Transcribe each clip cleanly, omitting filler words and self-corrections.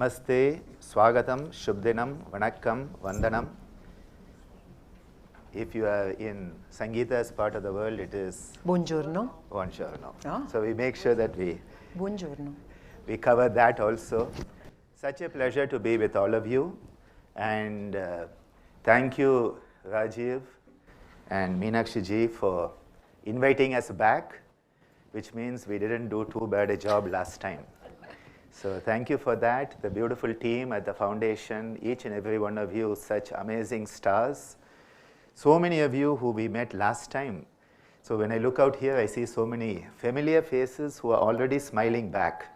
Namaste, Swagatam, Shubdinam, Vanakkam, Vandanam. If you are in Sangeeta's part of the world, it is Buongiorno. Buongiorno. Ah. So we make sure that Buongiorno. we cover that also. Such a pleasure to be with all of you. And thank you, Rajiv and Meenakshi ji, for inviting us back, which means we didn't do too bad a job last time. So thank you for that. The beautiful team at the foundation, each and every one of you, such amazing stars. So many of you who we met last time. So when I look out here, I see so many familiar faces who are already smiling back.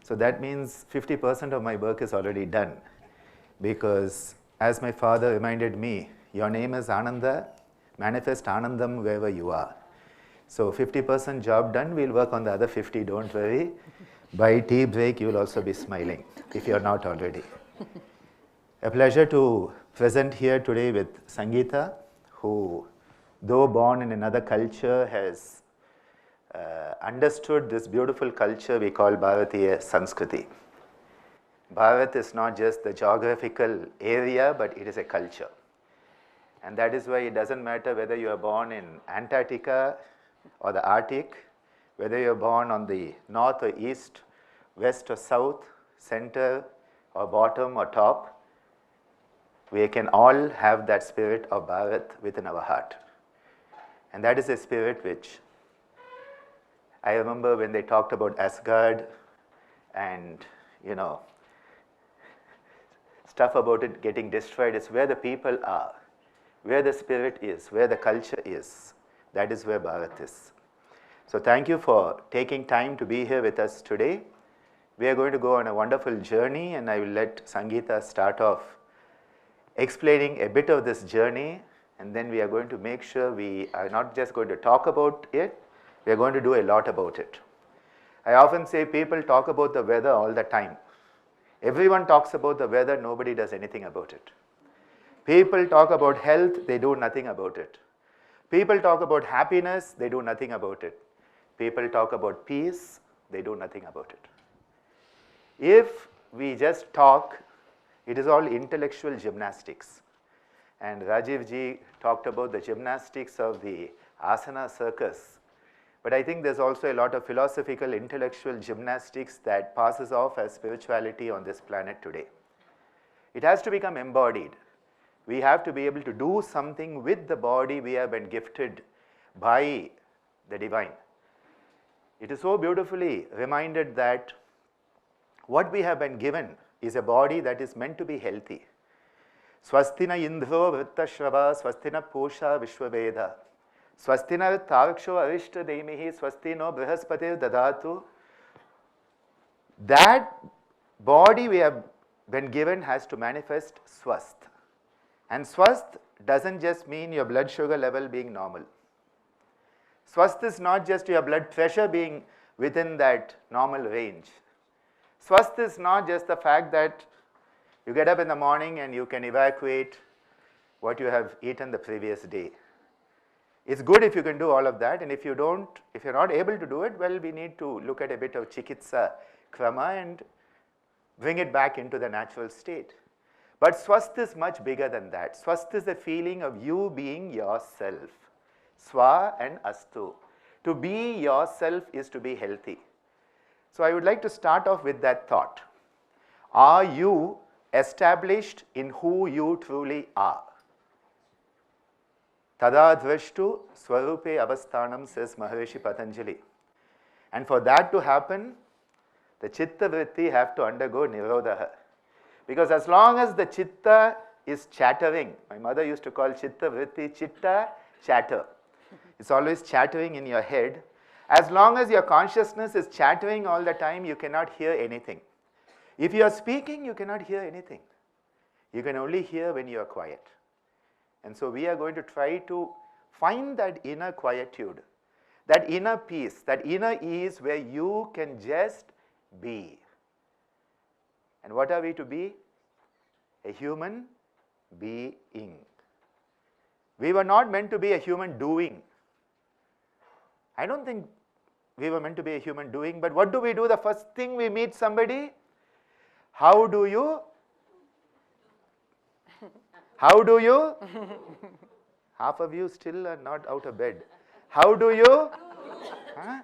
So that means 50% of my work is already done. Because as my father reminded me, your name is Ananda, manifest Anandam wherever you are. So 50% job done, we'll work on the other 50, don't worry. By tea break, you will also be smiling, if you're not already. A pleasure to present here today with Sangeeta, who, though born in another culture, has understood this beautiful culture we call Bharatiya Sanskriti. Bharat is not just the geographical area, but it is a culture. And that is why it doesn't matter whether you are born in Antarctica or the Arctic, whether you are born on the north or east, west or south, center or bottom or top, we can all have that spirit of Bharat within our heart. And that is a spirit which I remember when they talked about Asgard and, stuff about it getting destroyed. It's where the people are, where the spirit is, where the culture is. That is where Bharat is. So thank you for taking time to be here with us today. We are going to go on a wonderful journey, and I will let Sangeeta start off explaining a bit of this journey, and then we are going to make sure we are not just going to talk about it, we are going to do a lot about it. I often say people talk about the weather all the time. Everyone talks about the weather, nobody does anything about it. People talk about health, they do nothing about it. People talk about happiness, they do nothing about it. People talk about peace, they do nothing about it. If we just talk, it is all intellectual gymnastics. And Rajiv ji talked about the gymnastics of the asana circus. But I think there's also a lot of philosophical, intellectual gymnastics that passes off as spirituality on this planet today. It has to become embodied. We have to be able to do something with the body we have been gifted by the divine. It is so beautifully reminded that what we have been given is a body that is meant to be healthy. Swastina indro vrittashrava swastina pusha vishwaveda swastina taraksho arishta demihi swastino brihaspati dadatu. That body we have been given has to manifest swasth. And swasth doesn't just mean your blood sugar level being normal. Swasth is not just your blood pressure being within that normal range. Swasth is not just the fact that you get up in the morning and you can evacuate what you have eaten the previous day. It's good if you can do all of that, and if you're not able to do it, well, we need to look at a bit of chikitsa krama and bring it back into the natural state. But swasth is much bigger than that. Swasth is a feeling of you being yourself. Swa and astu. To be yourself is to be healthy. So I would like to start off with that thought. Are you established in who you truly are? Tada dvrishtu swarupe avasthanam, says Maharishi Patanjali. And for that to happen, the chitta vritti have to undergo nirodha. Because as long as the chitta is chattering, my mother used to call chitta vritti chitta chatter. It's always chattering in your head. As long as your consciousness is chattering all the time, you cannot hear anything. If you are speaking, you cannot hear anything. You can only hear when you are quiet. And so we are going to try to find that inner quietude, that inner peace, that inner ease where you can just be. And what are we to be? A human being. We were not meant to be a human doing. I don't think we were meant to be a human doing, but what do? The first thing we meet somebody, How do you? How do you? Half of you still are not out of bed. How do you? Huh?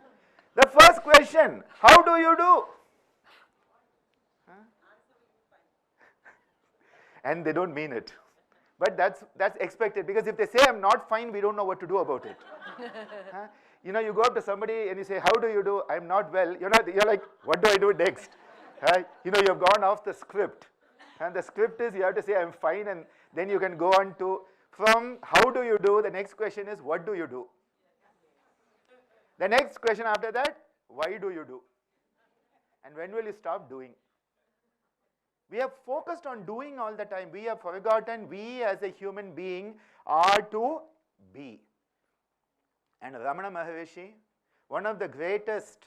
The first question, how do you do? Huh? And they don't mean it. But that's expected, because if they say I'm not fine, we don't know what to do about it. Huh? You know, you go up to somebody and you say, how do you do? I'm not well. You're like, what do I do next? You know, you've gone off the script. And the script is you have to say I'm fine, and then you can go on to, from how do you do, the next question is what do you do? The next question after that, why do you do? And when will you stop doing? We have focused on doing all the time. We have forgotten we as a human being are to be. And Ramana Maharishi, one of the greatest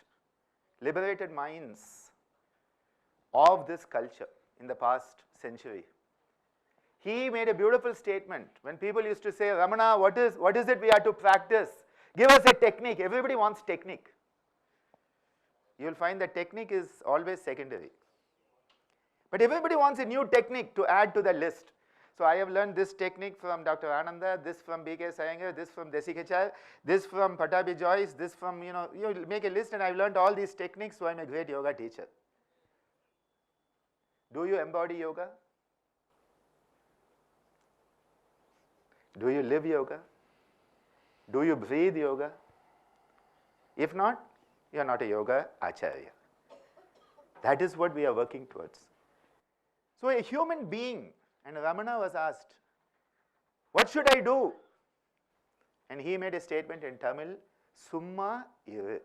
liberated minds of this culture in the past century, he made a beautiful statement. When people used to say, Ramana, what is it we are to practice? Give us a technique. Everybody wants technique. You will find that technique is always secondary. But everybody wants a new technique to add to the list. So I have learned this technique from Dr. Ananda, this from B.K. Sayangar, this from Desikachar, this from Patabi Joyce, this from, you make a list, and I've learned all these techniques, so I'm a great yoga teacher. Do you embody yoga? Do you live yoga? Do you breathe yoga? If not, you are not a yoga acharya. That is what we are working towards. So a human being, and Ramana was asked, what should I do? And he made a statement in Tamil, Summa iru.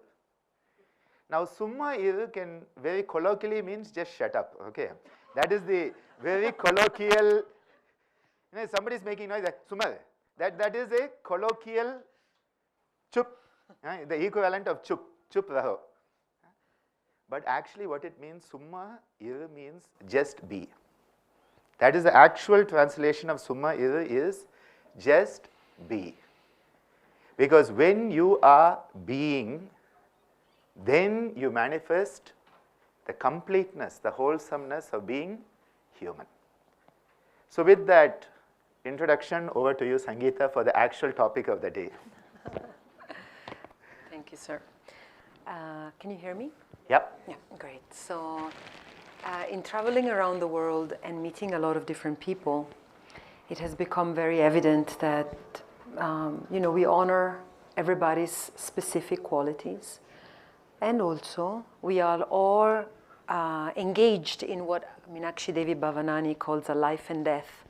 Now Summa iru can very colloquially means just shut up, okay? That is the very colloquial, somebody is making noise, Summa. That is a colloquial chup, the equivalent of chup raho. But actually what it means, Summa iru means just be. That is the actual translation of Summa iru is just be. Because when you are being, then you manifest the completeness, the wholesomeness of being human. So with that introduction, over to you, Sangeeta, for the actual topic of the day. Thank you, sir. Can you hear me? Yep. Yeah, great. So in traveling around the world and meeting a lot of different people, it has become very evident that we honor everybody's specific qualities, and also we are all engaged in what Meenakshi Devi Bhavanani calls a life and death,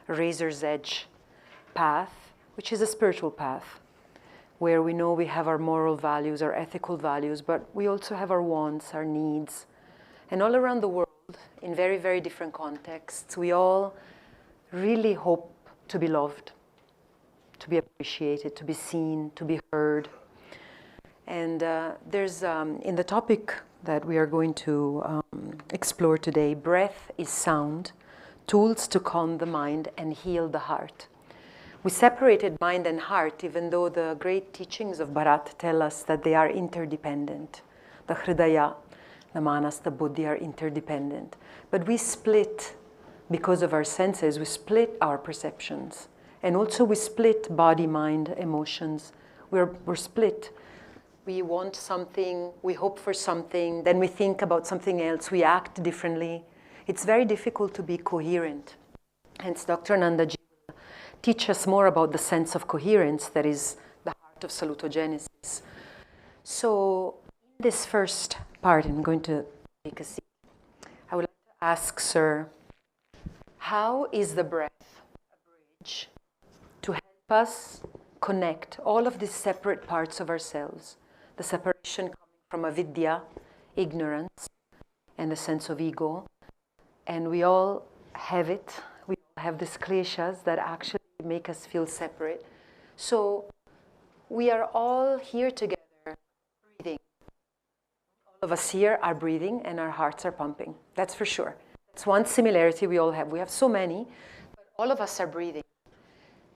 razor's edge path, which is a spiritual path, where we know we have our moral values, our ethical values, but we also have our wants, our needs. And all around the world, in very, very different contexts, we all really hope to be loved, to be appreciated, to be seen, to be heard. And there's, in the topic that we are going to explore today, breath is sound, tools to calm the mind and heal the heart. We separated mind and heart, even though the great teachings of Bharat tell us that they are interdependent. The Hridaya, the Manas, the Buddhi are interdependent. But we split, because of our senses, we split our perceptions. And also we split body, mind, emotions. We're split. We want something, we hope for something, then we think about something else, we act differently. It's very difficult to be coherent. Hence, Dr. Ananda will teach us more about the sense of coherence that is the heart of salutogenesis. So, in this first part, I'm going to take a seat. I would like to ask, sir, how is the breath a bridge to help us connect all of these separate parts of ourselves? The separation coming from avidya, ignorance, and the sense of ego. And we all have it. We all have these kleshas that actually make us feel separate. So we are all here together breathing. All of us here are breathing and our hearts are pumping. That's for sure. That's one similarity we all have. We have so many, but all of us are breathing.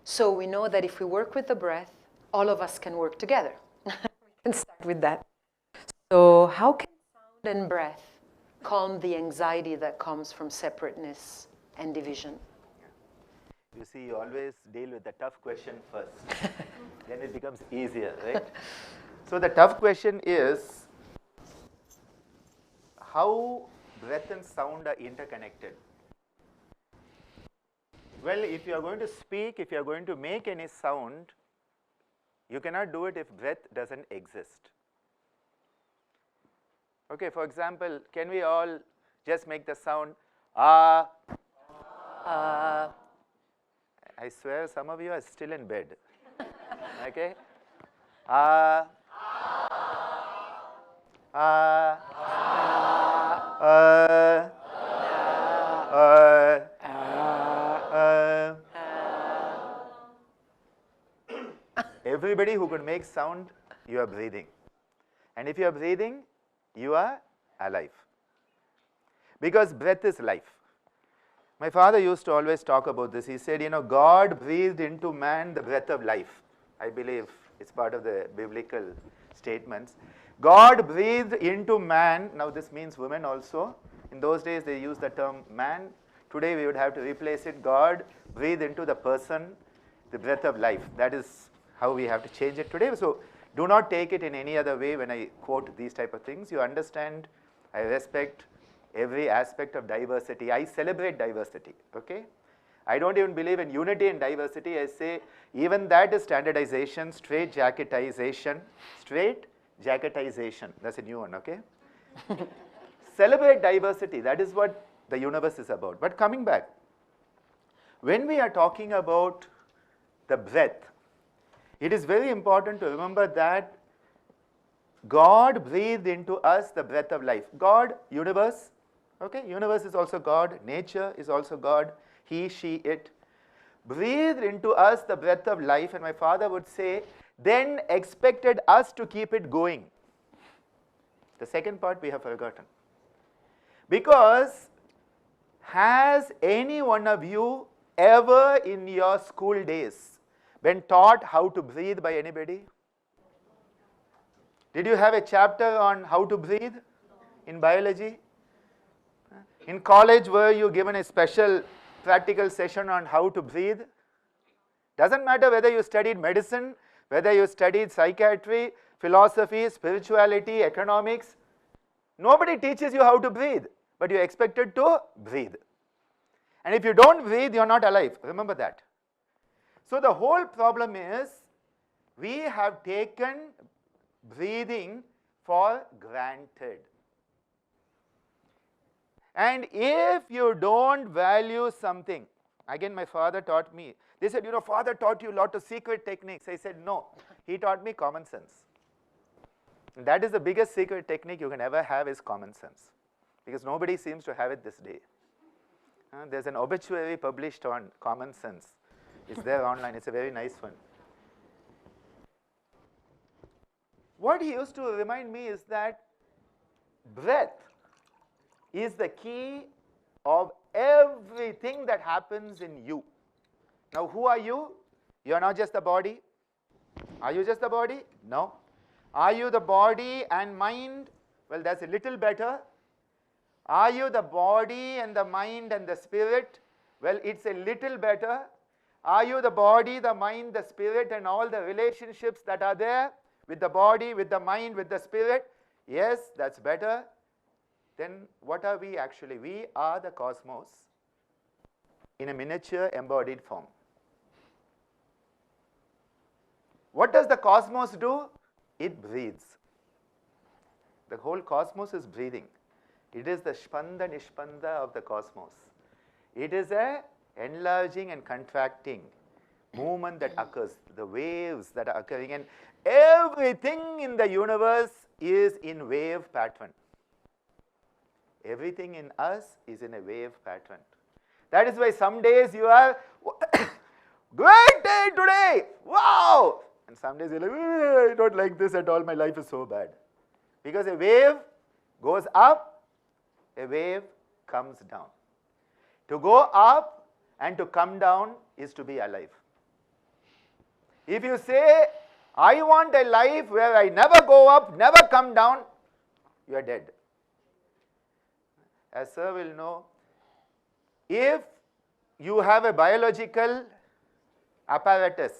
So we know that if we work with the breath, all of us can work together. We can start with that. So how can sound and breath calm the anxiety that comes from separateness and division. You see, you always deal with the tough question first. Then it becomes easier, right? So the tough question is, how breath and sound are interconnected? Well, if you are going to speak, if you are going to make any sound, you cannot do it if breath doesn't exist. Okay, for example, can we all just make the sound ah? I swear some of you are still in bed. Okay? Ah. Ah. Everybody who could make sound, you are breathing. And if you are breathing, you are alive. Because breath is life. My father used to always talk about this. He said, you know, God breathed into man the breath of life. I believe it's part of the biblical statements. God breathed into man. Now this means women also. In those days they used the term man. Today we would have to replace it. God breathed into the person the breath of life. That is how we have to change it today. So do not take it in any other way when I quote these type of things. You understand, I respect every aspect of diversity. I celebrate diversity, okay? I don't even believe in unity and diversity. I say even that is standardization, straight jacketization. That's a new one, okay? Celebrate diversity. That is what the universe is about. But coming back, when we are talking about the breath, it is very important to remember that God breathed into us the breath of life. God, universe, okay? Universe is also God. Nature is also God. He, she, it. Breathed into us the breath of life, and my father would say, then expected us to keep it going. The second part we have forgotten. Because has any one of you ever in your school days been taught how to breathe by anybody? Did you have a chapter on how to breathe in biology? In college, were you given a special practical session on how to breathe? Doesn't matter whether you studied medicine, whether you studied psychiatry, philosophy, spirituality, economics. Nobody teaches you how to breathe, but you're expected to breathe. And if you don't breathe, you're not alive. Remember that. So the whole problem is we have taken breathing for granted. And if you don't value something, again my father taught me, they said, you know, father taught you a lot of secret techniques. I said, no, he taught me common sense. And that is the biggest secret technique you can ever have is common sense. Because nobody seems to have it this day. There's an obituary published on common sense. It's there online. It's a very nice one. What he used to remind me is that breath is the key of everything that happens in you. Now, who are you? You are not just the body. Are you just the body? No. Are you the body and mind? Well, that's a little better. Are you the body and the mind and the spirit? Well, it's a little better. Are you the body, the mind, the spirit, and all the relationships that are there with the body, with the mind, with the spirit? Yes, that's better. Then what are we actually? We are the cosmos in a miniature embodied form. What does the cosmos do? It breathes. The whole cosmos is breathing. It is the Spanda Nishpanda of the cosmos. It is a enlarging and contracting movement that occurs, the waves that are occurring, and everything in the universe is in wave pattern. Everything in us is in a wave pattern. That is why some days you are, great day today, wow! And some days you're like, I don't like this at all, my life is so bad. Because a wave goes up, a wave comes down. To go up and to come down is to be alive. If you say, I want a life where I never go up, never come down, you are dead. as sir will know, if you have a biological apparatus,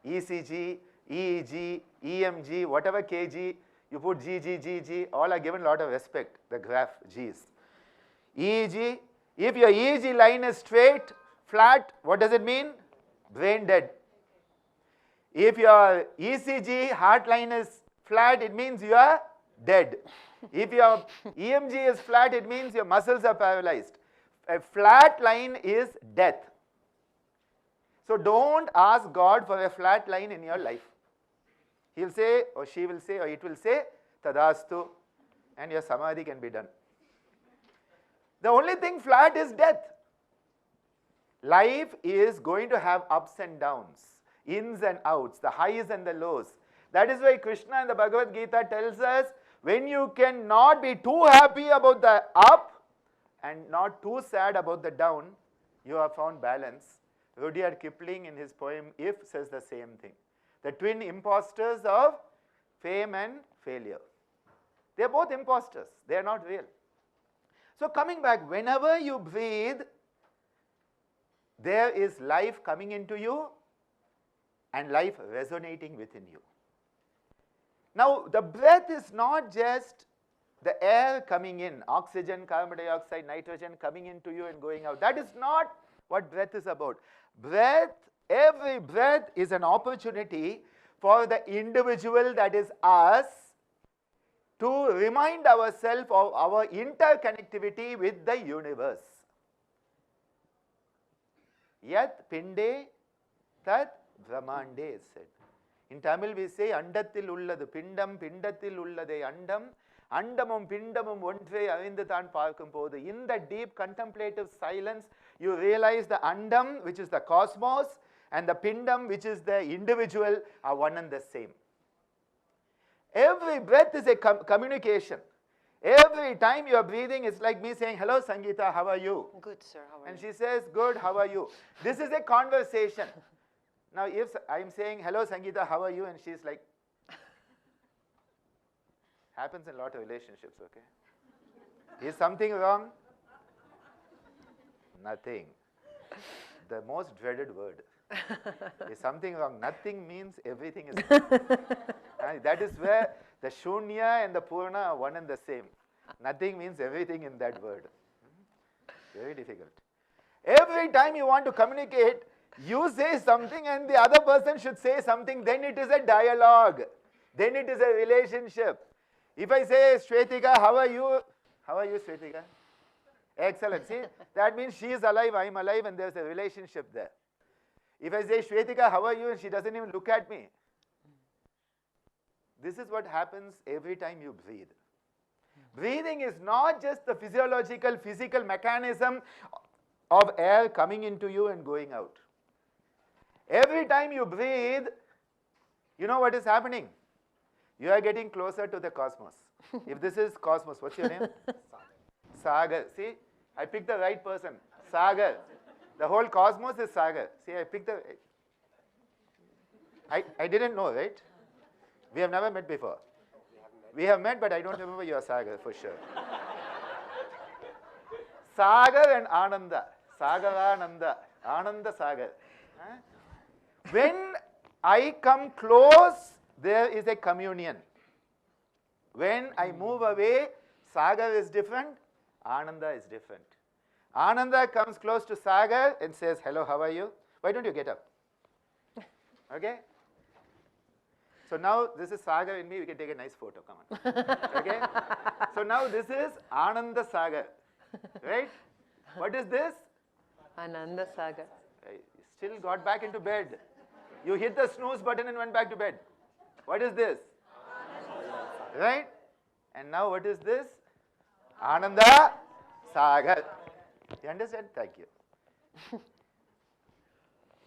ECG, EEG, EMG, whatever kg, you put GG, all are given a lot of respect, the graph G's. EEG, if your EEG line is straight, flat, what does it mean? Brain dead. If your ECG heart line is flat, it means you are dead. If your EMG is flat, it means your muscles are paralyzed. A flat line is death. So don't ask God for a flat line in your life. He'll say, or she will say, or it will say, Tadastu, and your samadhi can be done. The only thing flat is death. Life is going to have ups and downs, ins and outs, the highs and the lows. That is why Krishna in the Bhagavad Gita tells us, when you cannot be too happy about the up and not too sad about the down, you have found balance. Rudyard Kipling in his poem If says the same thing. The twin imposters of fame and failure. They are both imposters. They are not real. So coming back, whenever you breathe, there is life coming into you and life resonating within you. Now, the breath is not just the air coming in, oxygen, carbon dioxide, nitrogen coming into you and going out. That is not what breath is about. Breath, every breath is an opportunity for the individual, that is us, to remind ourselves of our interconnectivity with the universe. Yat pinde tat brahmande is said. In Tamil we say, Andathil ulladu pindam, pindathil ullade andam, andamum pindamum ontre avindathan parkum podu. In the deep contemplative silence, you realize the andam, which is the cosmos, and the pindam, which is the individual, are one and the same. Every breath is a communication. Every time you are breathing, it's like me saying, hello Sangeeta, how are you? Good, sir, how are you? And she says, good, how are you? This is a conversation. Now, if I'm saying, hello Sangeeta, how are you? And she's like, happens in a lot of relationships, okay? Is something wrong? Nothing. The most dreaded word. Is something wrong? Nothing means everything is wrong. That is where the Shunya and the Purna are one and the same. Nothing means everything in that word. Very difficult. Every time you want to communicate, you say something and the other person should say something, then it is a dialogue. Then it is a relationship. If I say, Shwetika, how are you? How are you, Shwetika? Excellent. See, that means she is alive, I am alive, and there's a relationship there. If I say, Shwetika, how are you? And she doesn't even look at me. This is what happens every time you breathe. Breathing is not just the physiological, physical mechanism of air coming into you and going out. Every time you breathe, you know what is happening? You are getting closer to the cosmos. If this is cosmos, what's your name? Sagar. See, I picked the right person. Sagar. The whole cosmos is Sagar. See, I picked the... I didn't know, right? We have never met before. We have met, but I don't remember your Sagar for sure. Sagar and Ananda. Sagarananda. Ananda Sagar. Huh? When I come close, there is a communion. When I move away, Sagar is different, Ananda is different. Ananda comes close to Sagar and says, hello, how are you? Why don't you get up? Okay? So now this is Sagar and me, we can take a nice photo, come on. Okay? So now this is Ananda Sagar, right? What is this? Ananda Sagar. I still got back into bed. You hit the snooze button and went back to bed. What is this? Right? And now what is this? Ananda Sagar. You understand? Thank you.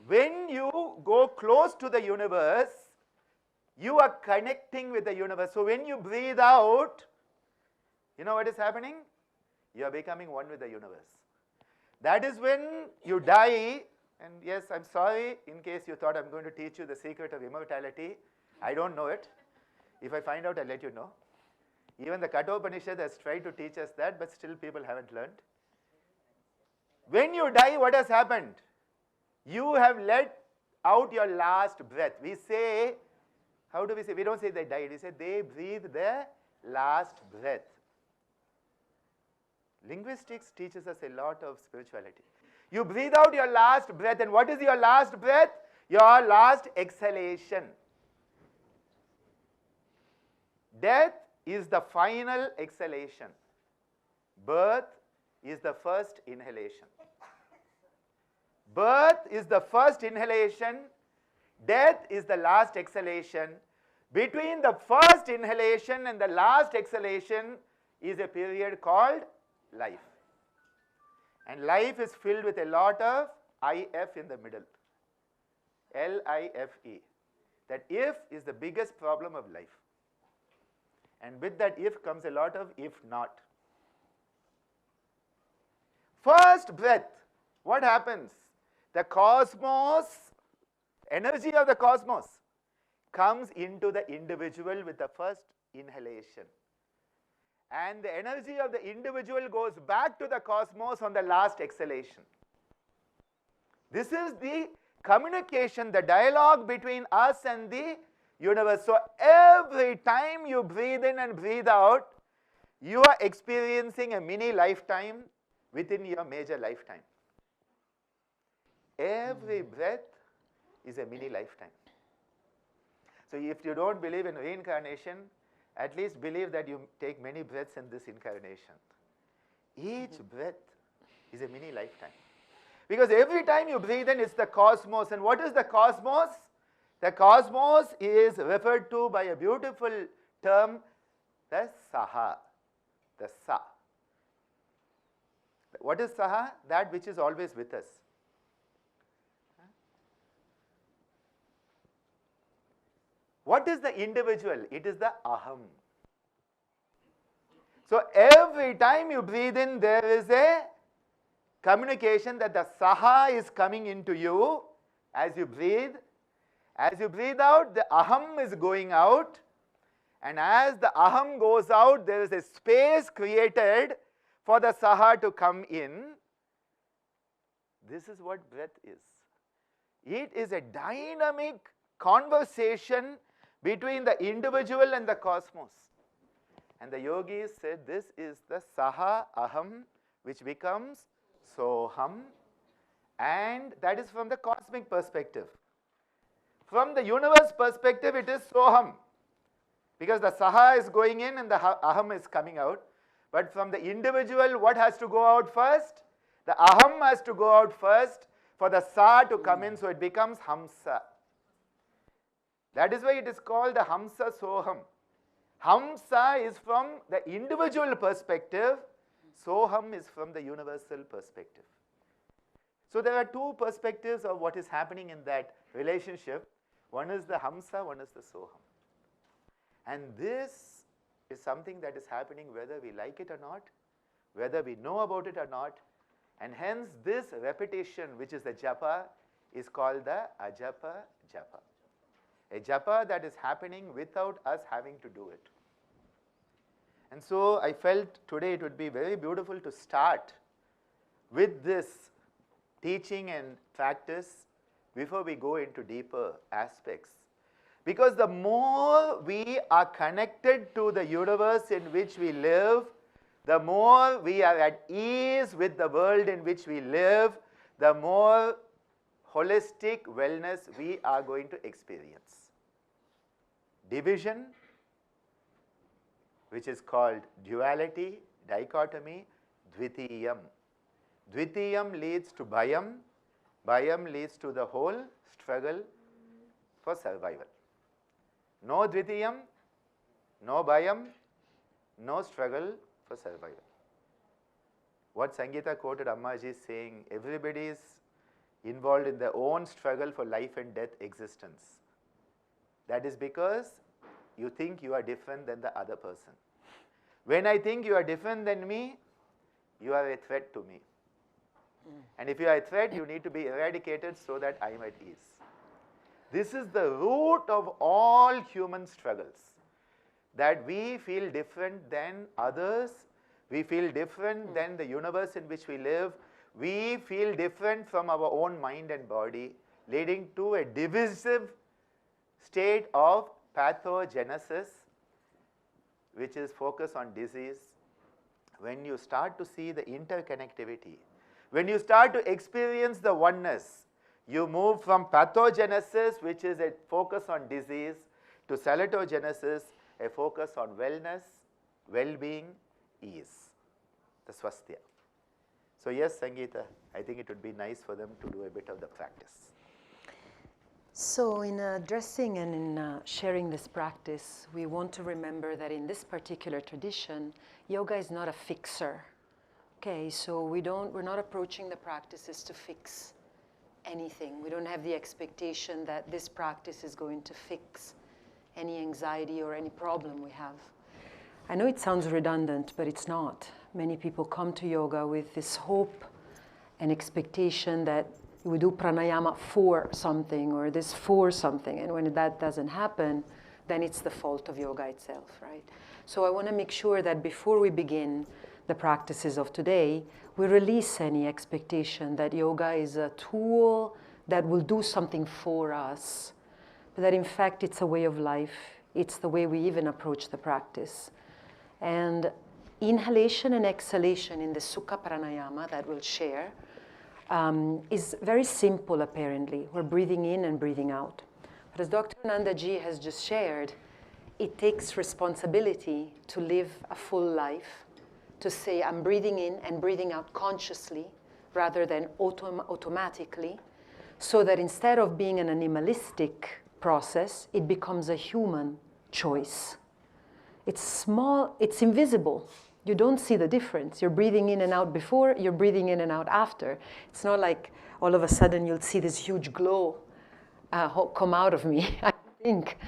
When you go close to the universe, you are connecting with the universe. So when you breathe out, you know what is happening? You are becoming one with the universe. That is when you die. And yes, I'm sorry in case you thought I'm going to teach you the secret of immortality. I don't know it. If I find out, I'll let you know. Even the Katha Upanishad has tried to teach us that, but still people haven't learned. When you die, what has happened? You have let out your last breath. We say, how do we say? We don't say they died. We say they breathed their last breath. Linguistics teaches us a lot of spirituality. You breathe out your last breath, and what is your last breath? Your last exhalation. Death is the final exhalation. Birth is the first inhalation. Birth is the first inhalation. Death is the last exhalation. Between the first inhalation and the last exhalation is a period called life. And life is filled with a lot of IF in the middle. L-I-F-E. That if is the biggest problem of life. And with that if comes a lot of if not. First breath, what happens? The cosmos, energy of the cosmos comes into the individual with the first inhalation. And the energy of the individual goes back to the cosmos on the last exhalation. This is the communication, the dialogue between us and the universe. So every time you breathe in and breathe out, you are experiencing a mini lifetime within your major lifetime. Every breath is a mini lifetime. So if you don't believe in reincarnation, at least believe that you take many breaths in this incarnation. Each breath is a mini lifetime. Because every time you breathe in, it's the cosmos. And what is the cosmos? The cosmos is referred to by a beautiful term, the Saha, the Sa. What is Saha? That which is always with us. What is the individual? It is the Aham. So every time you breathe in, there is a communication that the Saha is coming into you as you breathe. As you breathe out, the Aham is going out. And as the Aham goes out, there is a space created for the Saha to come in. This is what breath is. It is a dynamic conversation between the individual and the cosmos. And the yogis said this is the Saha Aham, which becomes Soham, and that is from the cosmic perspective. From the universe perspective, it is Soham, because the Saha is going in and the Aham is coming out. But from the individual, what has to go out first? The Aham has to go out first for the Sa to come in, so it becomes Hamsa. That is why it is called the Hamsa Soham. Hamsa is from the individual perspective, Soham is from the universal perspective. So there are two perspectives of what is happening in that relationship. One is the Hamsa, one is the Soham. And this is something that is happening whether we like it or not, whether we know about it or not. And hence this repetition, which is the japa, is called the ajapa japa. A japa that is happening without us having to do it. And so I felt today it would be very beautiful to start with this teaching and practice before we go into deeper aspects. Because the more we are connected to the universe in which we live, the more we are at ease with the world in which we live, the more holistic wellness we are going to experience. Division, which is called duality, dichotomy, dvitiyam. Dvitiyam leads to bhayam, bhayam leads to the whole struggle for survival. No dvitiyam, no bhayam, no struggle for survival. What Sangeeta quoted Ammaji saying, everybody is involved in their own struggle for life and death existence. That is because you think you are different than the other person. When I think you are different than me, you are a threat to me. And if you are a threat, you need to be eradicated so that I am at ease. This is the root of all human struggles. that we feel different than others, we feel different than the universe in which we live, we feel different from our own mind and body, leading to a divisive state of pathogenesis, which is focused on disease. When you start to see the interconnectivity, when you start to experience the oneness, you move from pathogenesis, which is a focus on disease, to salatogenesis, a focus on wellness, well-being, ease, the swasthya. So yes, Sangeeta, I think it would be nice for them to do a bit of the practice. So in addressing and in sharing this practice, we want to remember that in this particular tradition, yoga is not a fixer. Okay, so we're not approaching the practices to fix anything. We don't have the expectation that this practice is going to fix any anxiety or any problem we have. I know it sounds redundant, but it's not. Many people come to yoga with this hope and expectation that we do pranayama for something or this for something, and when that doesn't happen, then it's the fault of yoga itself, right? So I want to make sure that before we begin the practices of today, we release any expectation that yoga is a tool that will do something for us, but that in fact it's a way of life. It's the way we even approach the practice. And inhalation and exhalation in the Sukha Pranayama that we'll share is very simple apparently. We're breathing in and breathing out. But as Dr. Ananda ji has just shared, it takes responsibility to live a full life, to say I'm breathing in and breathing out consciously rather than automatically, so that instead of being an animalistic process, it becomes a human choice. It's small, it's invisible. You don't see the difference. You're breathing in and out before, you're breathing in and out after. It's not like all of a sudden you'll see this huge glow come out of me, I think.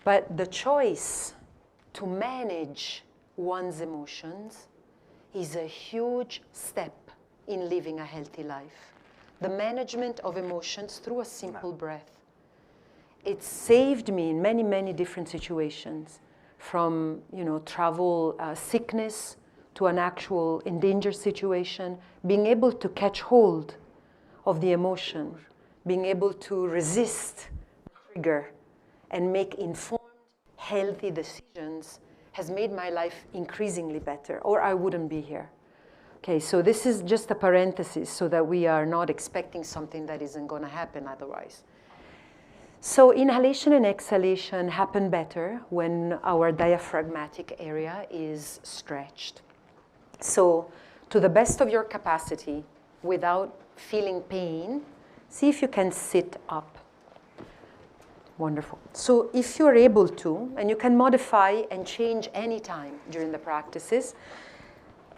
But the choice to manage one's emotions is a huge step in living a healthy life. The management of emotions through a simple breath. It saved me in many, many different situations, from travel sickness to an actual endangered situation, being able to catch hold of the emotion, being able to resist the trigger and make informed, healthy decisions has made my life increasingly better, or I wouldn't be here. Okay, so this is just a parenthesis so that we are not expecting something that isn't going to happen otherwise. So inhalation and exhalation happen better when our diaphragmatic area is stretched. So to the best of your capacity, without feeling pain, see if you can sit up. Wonderful. So if you're able to, and you can modify and change any time during the practices,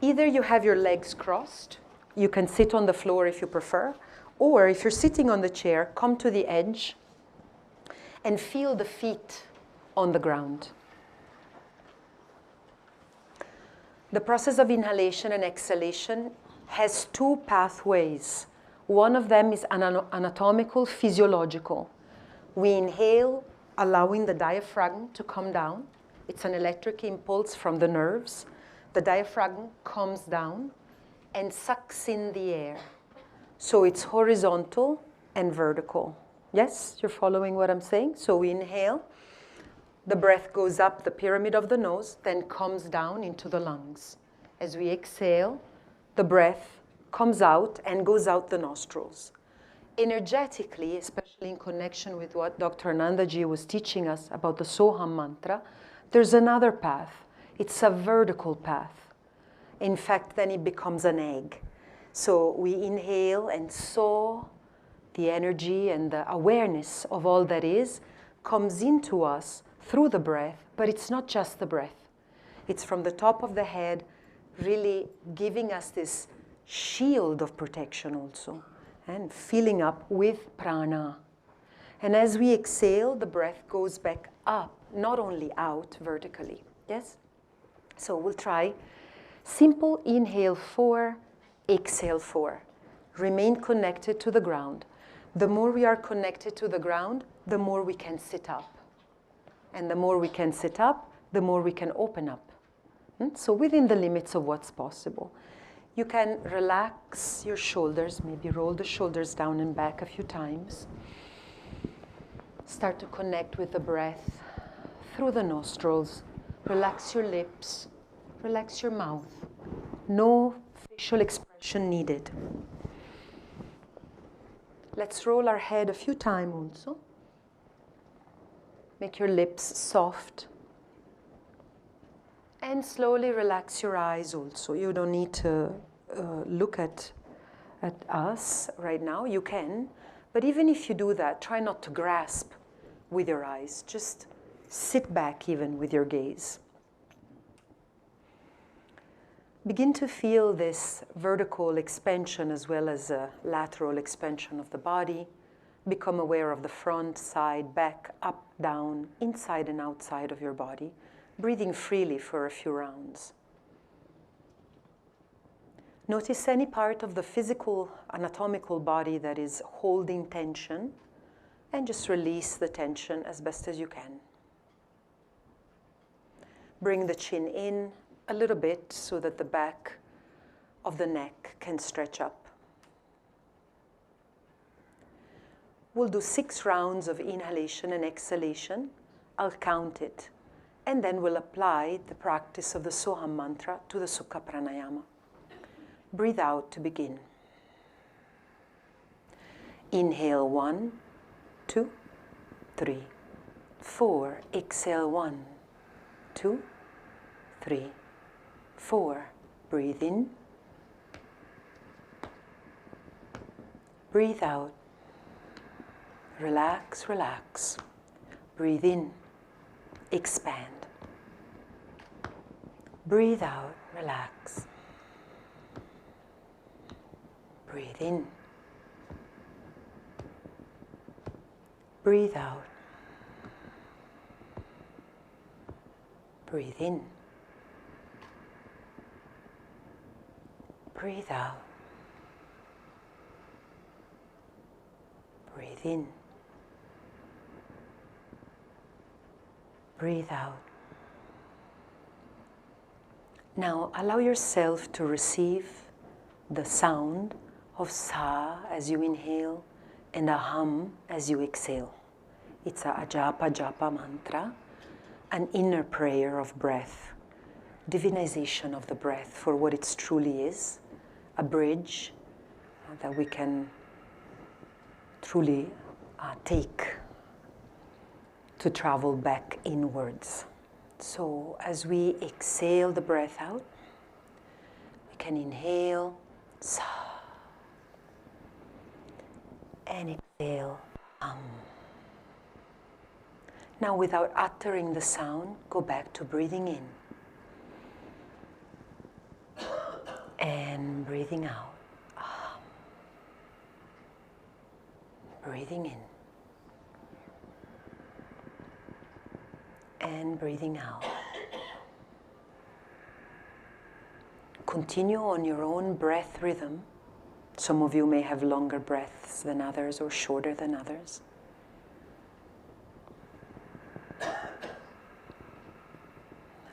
either you have your legs crossed, you can sit on the floor if you prefer, or if you're sitting on the chair, come to the edge and feel the feet on the ground. The process of inhalation and exhalation has two pathways. One of them is anatomical, physiological. We inhale, allowing the diaphragm to come down. It's an electric impulse from the nerves. The diaphragm comes down and sucks in the air. So it's horizontal and vertical. Yes, you're following what I'm saying? So we inhale, the breath goes up the pyramid of the nose, then comes down into the lungs. As we exhale, the breath comes out and goes out the nostrils. Energetically, especially in connection with what Dr. Ananda ji was teaching us about the Soham mantra, there's another path. It's a vertical path. In fact, then it becomes an egg. So we inhale and so the energy and the awareness of all that is comes into us through the breath, but it's not just the breath. It's from the top of the head, really giving us this shield of protection also, and filling up with prana. And as we exhale, the breath goes back up, not only out vertically. Yes? So we'll try simple inhale 4, exhale 4. Remain connected to the ground. The more we are connected to the ground, the more we can sit up. And the more we can sit up, the more we can open up. So within the limits of what's possible. You can relax your shoulders, maybe roll the shoulders down and back a few times. Start to connect with the breath through the nostrils. Relax your lips, relax your mouth. No facial expression needed. Let's roll our head a few times also. Make your lips soft. And slowly relax your eyes also. You don't need to look at us right now. You can. But even if you do that, try not to grasp with your eyes. Just sit back even with your gaze. Begin to feel this vertical expansion as well as a lateral expansion of the body. Become aware of the front, side, back, up, down, inside and outside of your body. Breathing freely for a few rounds. Notice any part of the physical, anatomical body that is holding tension, and just release the tension as best as you can. Bring the chin in a little bit so that the back of the neck can stretch up. We'll do 6 rounds of inhalation and exhalation. I'll count it. And then we'll apply the practice of the Soham mantra to the Sukha pranayama. Breathe out to begin. Inhale 1, 2, 3, 4. Exhale 1, 2, 3, 4. Breathe in. Breathe out. Relax, relax. Breathe in. Expand. Breathe out, relax. Breathe in. Breathe out. Breathe in. Breathe out. Breathe in. Breathe out. Now allow yourself to receive the sound of Sa as you inhale and a hum as you exhale. It's a ajapa japa mantra, an inner prayer of breath, divinization of the breath for what it truly is, a bridge that we can truly take to travel back inwards. So as we exhale the breath out, we can inhale Sa and exhale Hum. Now without uttering the sound, go back to breathing in and breathing out. Breathing in and breathing out. Continue on your own breath rhythm. Some of you may have longer breaths than others or shorter than others.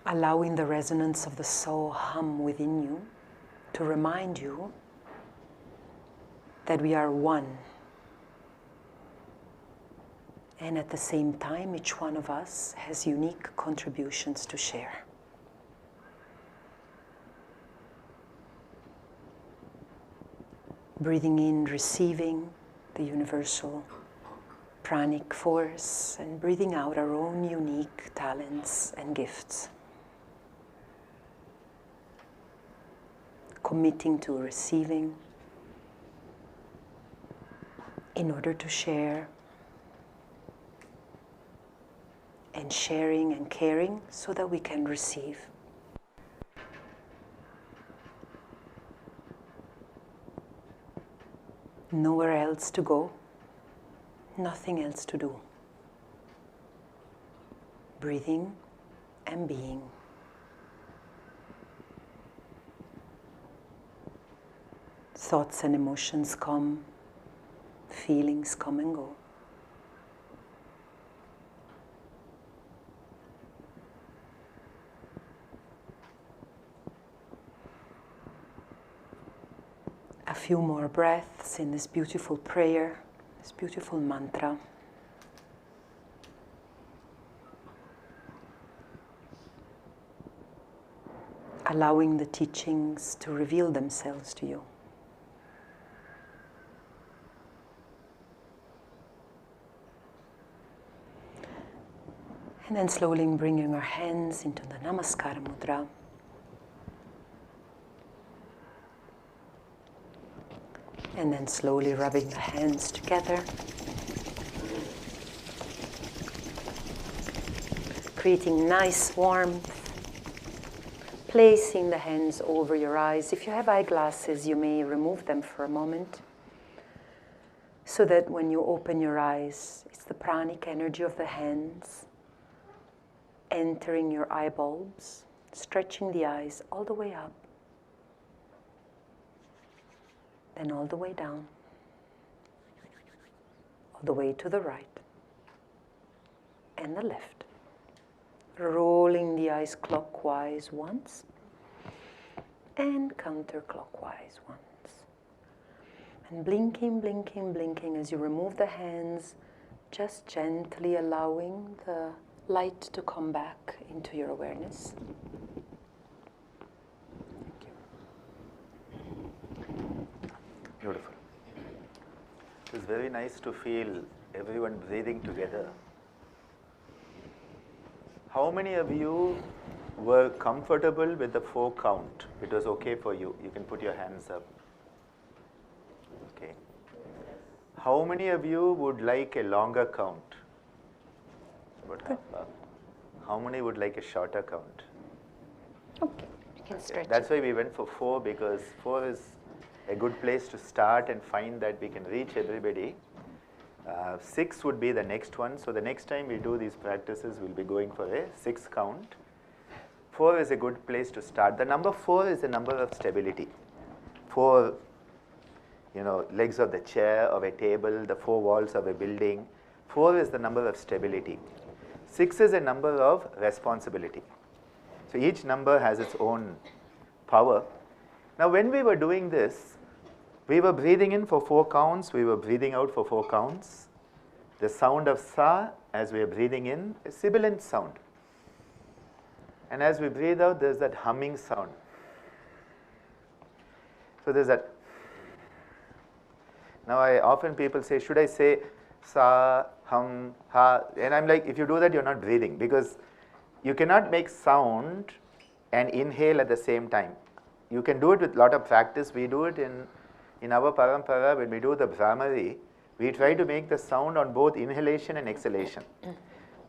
Allowing the resonance of the So hum within you to remind you that we are one. And at the same time, each one of us has unique contributions to share. Breathing in, receiving the universal pranic force, and breathing out our own unique talents and gifts. Committing to receiving in order to share, and sharing and caring so that we can receive. Nowhere else to go, nothing else to do. Breathing and being. Thoughts and emotions come, feelings come and go. few more breaths in this beautiful prayer, this beautiful mantra. Allowing the teachings to reveal themselves to you. And then slowly bringing our hands into the Namaskara Mudra. And then slowly rubbing the hands together. Creating nice warmth. Placing the hands over your eyes. If you have eyeglasses, you may remove them for a moment. So that when you open your eyes, it's the pranic energy of the hands entering your eye bulbs, stretching the eyes all the way up, then all the way down, all the way to the right and the left. Rolling the eyes clockwise once and counterclockwise once. And blinking, blinking, blinking as you remove the hands, just gently allowing the light to come back into your awareness. Thank you. Beautiful. It's very nice to feel everyone breathing together. How many of you were comfortable with the 4 count? It was okay for you. You can put your hands up. Okay. How many of you would like a longer count? About half. How many would like a shorter count? Okay, you can stretch. That's why we went for 4, because 4 is a good place to start and find that we can reach everybody. 6 would be the next one. So the next time we do these practices, we'll be going for a 6 count. 4 is a good place to start. The number 4 is a number of stability. 4, legs of the chair, of a table, the 4 walls of a building. 4 is the number of stability. 6 is a number of responsibility. So each number has its own power. Now when we were doing this, we were breathing in for 4 counts, we were breathing out for 4 counts. The sound of sa as we are breathing in, a sibilant sound. And as we breathe out, there's that humming sound. So there's that. Now often people say, should I say sa, hum, ha? And I'm like, if you do that, you're not breathing, because you cannot make sound and inhale at the same time. You can do it with a lot of practice. We do it in our parampara. When we do the Brahmari, we try to make the sound on both inhalation and exhalation.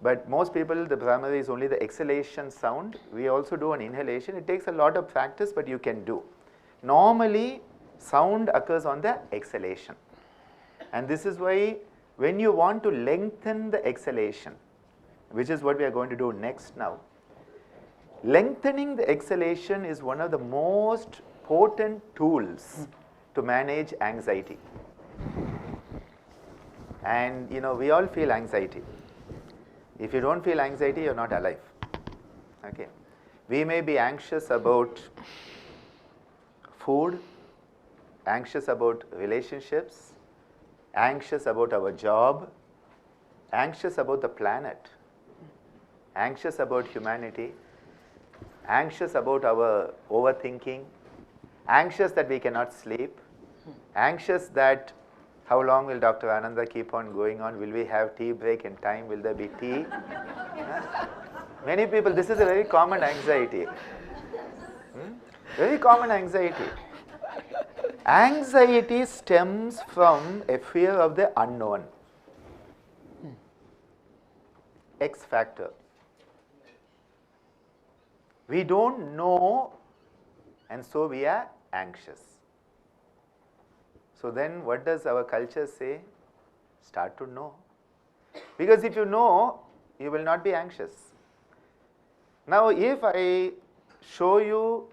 But most people, the Brahmari is only the exhalation sound. We also do an inhalation. It takes a lot of practice, but you can do. Normally, sound occurs on the exhalation. And this is why when you want to lengthen the exhalation, which is what we are going to do next now, lengthening the exhalation is one of the most potent tools to manage anxiety. And we all feel anxiety. If you don't feel anxiety, you're not alive. Okay. We may be anxious about food, anxious about relationships, anxious about our job, anxious about the planet, anxious about humanity, anxious about our overthinking, anxious that we cannot sleep, anxious that how long will Dr. Ananda keep on going on? Will we have tea break in time? Will there be tea? Many people, this is a very common anxiety. Very common anxiety. Anxiety stems from a fear of the unknown. X factor. We don't know, and so we are anxious. So then what does our culture say? Start to know. Because if you know, you will not be anxious. Now if I show you,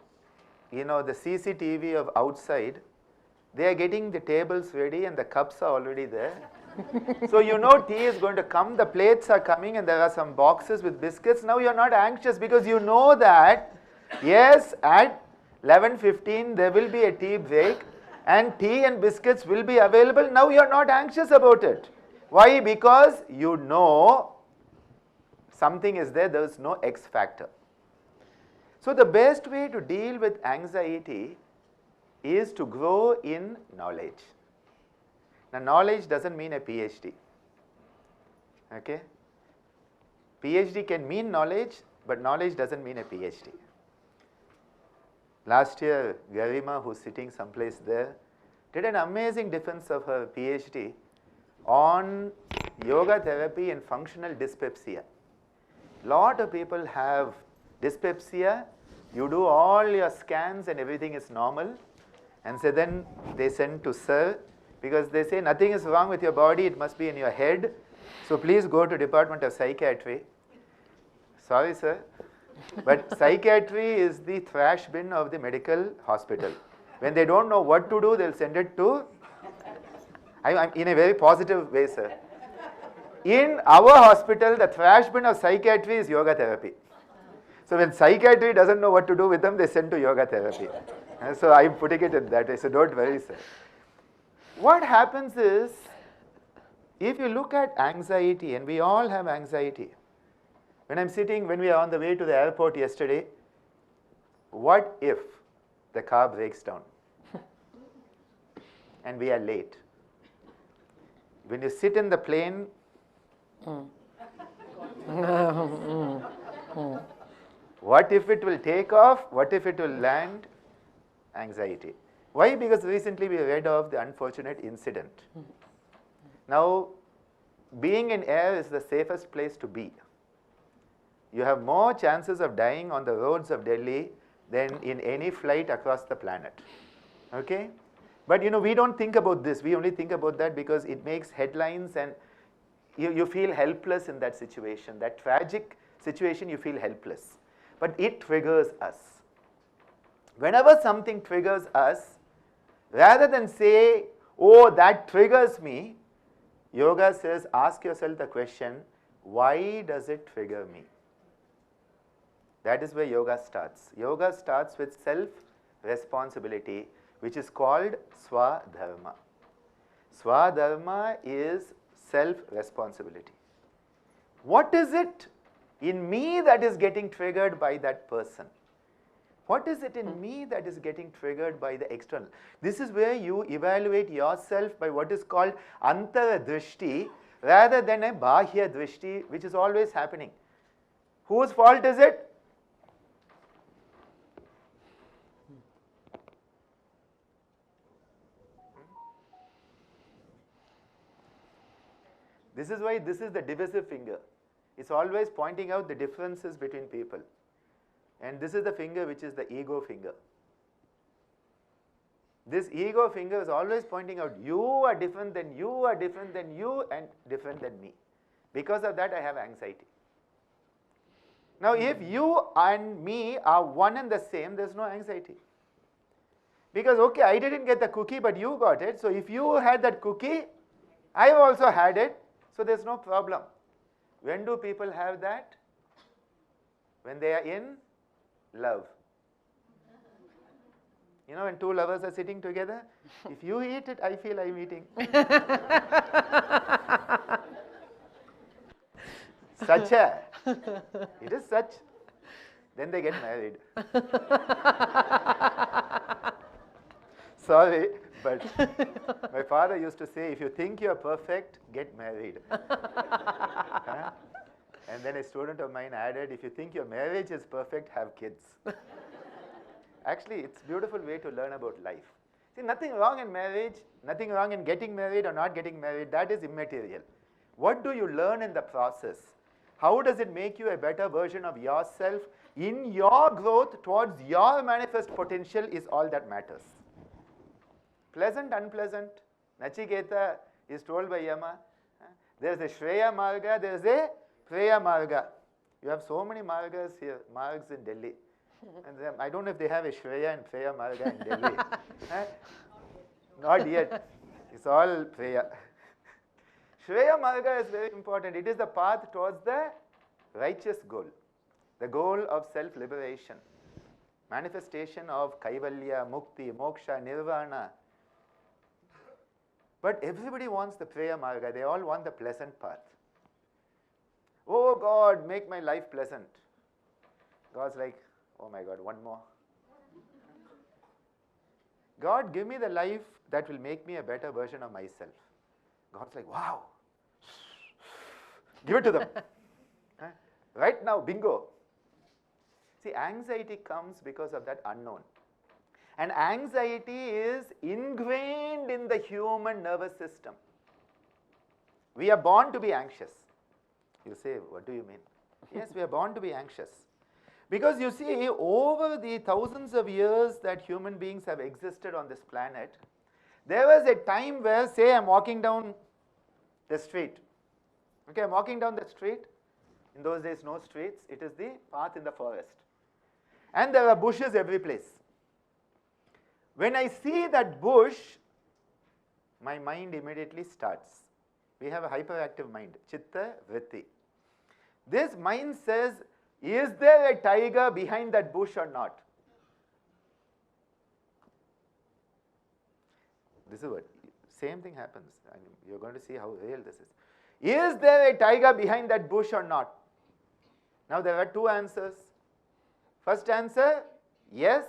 the CCTV of outside, they are getting the tables ready and the cups are already there. So tea is going to come, the plates are coming, and there are some boxes with biscuits. Now you're not anxious because you know that, yes, at 11:15 there will be a tea break, and tea and biscuits will be available. Now you are not anxious about it. Why? Because you know something is there, there is no X factor. So the best way to deal with anxiety is to grow in knowledge. Now knowledge doesn't mean a PhD. Okay? PhD can mean knowledge, but knowledge doesn't mean a PhD. Last year, Garima, who's sitting someplace there, did an amazing defense of her PhD on yoga therapy and functional dyspepsia. Lot of people have dyspepsia. You do all your scans and everything is normal, and so then they send to Sir, because they say nothing is wrong with your body, it must be in your head. So please go to Department of Psychiatry. Sorry, sir, but psychiatry is the trash bin of the medical hospital. When they don't know what to do, they'll send it to. I'm in a very positive way, sir. In our hospital, the trash bin of psychiatry is yoga therapy. So when psychiatry doesn't know what to do with them, they send to yoga therapy. And so I'm putting it in that way, so don't worry, sir. What happens is, if you look at anxiety, and we all have anxiety. When we are on the way to the airport yesterday, what if the car breaks down and we are late? When you sit in the plane, what if it will take off? What if it will land? Anxiety. Why? Because recently we read of the unfortunate incident. Now, being in air is the safest place to be. You have more chances of dying on the roads of Delhi than in any flight across the planet. Okay? But we don't think about this. We only think about that because it makes headlines, and you feel helpless in that situation. That tragic situation, you feel helpless. But it triggers us. Whenever something triggers us, rather than say, oh, that triggers me, yoga says, ask yourself the question, why does it trigger me? That is where yoga starts. Yoga starts with self-responsibility, which is called swadharma. Swadharma is self-responsibility. What is it in me that is getting triggered by that person? What is it in me that is getting triggered by the external? This is where you evaluate yourself by what is called antara drishti rather than a bahya drishti, which is always happening. Whose fault is it? This is why this is the divisive finger. It's always pointing out the differences between people. And this is the finger which is the ego finger. This ego finger is always pointing out, you are different than you are different than you and different than me. Because of that, I have anxiety. Now, if you and me are one and the same, there's no anxiety. Because, okay, I didn't get the cookie, but you got it. So, if you had that cookie, I also had it. So, there's no problem. When do people have that? When they are in love. When two lovers are sitting together, if you eat it, I feel I'm eating. It is such. Then they get married. Sorry, but my father used to say, if you think you're perfect, get married. Huh? And then a student of mine added, if you think your marriage is perfect, have kids. Actually, it's a beautiful way to learn about life. See, nothing wrong in marriage, nothing wrong in getting married or not getting married. That is immaterial. What do you learn in the process? How does it make you a better version of yourself? In your growth towards your manifest potential is all that matters. Pleasant, unpleasant. Nachiketa is told by Yama, there is a Shreya Marga, there is a Preya Marga. You have so many Margas here, Margs in Delhi. And I don't know if they have a Shreya and Preya Marga in Delhi. Not yet. It's all Preya. Shreya Marga is very important. It is the path towards the righteous goal, the goal of self-liberation, manifestation of Kaivalya, Mukti, Moksha, Nirvana. But everybody wants the prayer marga. They all want the pleasant path. Oh God, make my life pleasant. God's like, oh my God, one more. God, give me the life that will make me a better version of myself. God's like, wow. Give it to them. Right now, bingo. See, anxiety comes because of that unknown. And anxiety is ingrained in the human nervous system. We are born to be anxious. You say, what do you mean? Yes, we are born to be anxious. Because you see, over the thousands of years that human beings have existed on this planet, there was a time where, say, I'm walking down the street. Okay, I'm walking down the street. In those days, no streets. It is the path in the forest. And there are bushes every place. When I see that bush, my mind immediately starts. We have a hyperactive mind, chitta, vritti. This mind says, is there a tiger behind that bush or not? This is what, same thing happens. And you're going to see how real this is. Is there a tiger behind that bush or not? Now there are two answers. First answer, yes.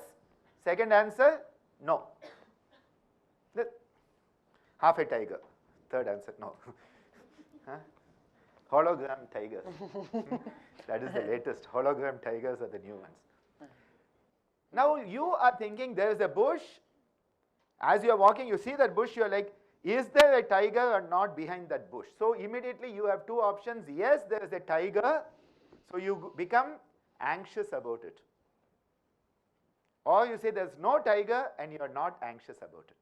Second answer, no. Half a tiger. Third answer, no. Huh? Hologram tigers. That is the latest. Hologram tigers are the new ones. Now you are thinking there is a bush. As you are walking, you see that bush, you are like, is there a tiger or not behind that bush? So immediately you have two options. Yes, there is a tiger. So you become anxious about it. Or you say there's no tiger and you are not anxious about it.